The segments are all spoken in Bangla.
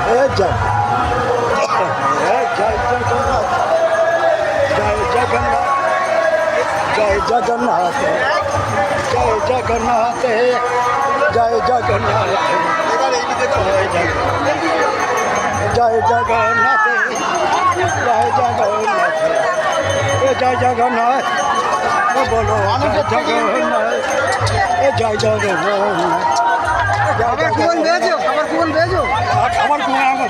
জয় জয় জগন্নাথ জয় জগন্নাথ জয় জগন্নাথ জয় জগন্নাথ জয় জগন্নাথ জয় জগন্নাথ বলো জগন্নাথ জয় জগন্নাথ খাবার কুপন পেয়েছো? খাবার কুপন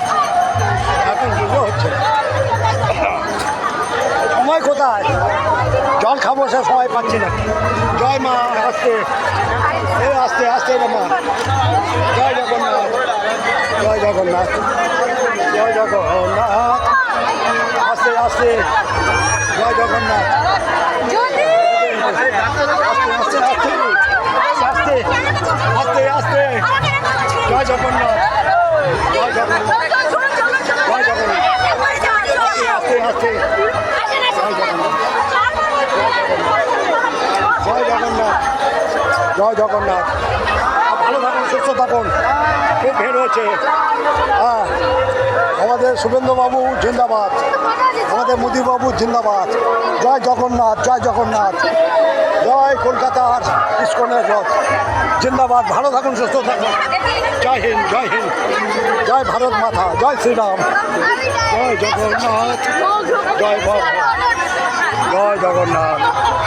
এখন দুটো হচ্ছে সময় কোথায় জল খাবো সে সময় পাচ্ছি না জয় মা আস্তে আস্তে আস্তে মা জয় জগন্নাথ জয় জগন্নাথ জয় জগন্নাথ আস্তে আস্তে জয় জগন্নাথ আস্তে আস্তে আস্তে আস্তে আস্তে জয় জগন্নাথ জয় জগন্নাথ জয় জগন্নাথ আস্তে আস্তে জয় জগন্নাথ জয় জগন্নাথ জয় জগন্নাথ ভালো থাকুন সুস্থ থাকুন খুব ভিড় হয়েছে হ্যাঁ আমাদের শুভেন্দুবাবু জিন্দাবাদ আমাদের মোদীবাবু জিন্দাবাদ জয় জগন্নাথ জয় জগন্নাথ জয় কলকাতার ইস্কনের রথ জিন্দাবাদ ভালো থাকুন সুস্থ থাকুন জয় হিন্দ জয় ভারত মাতা জয় শ্রীরাম জয় জগন্নাথ জয় বাবা জয় জগন্নাথ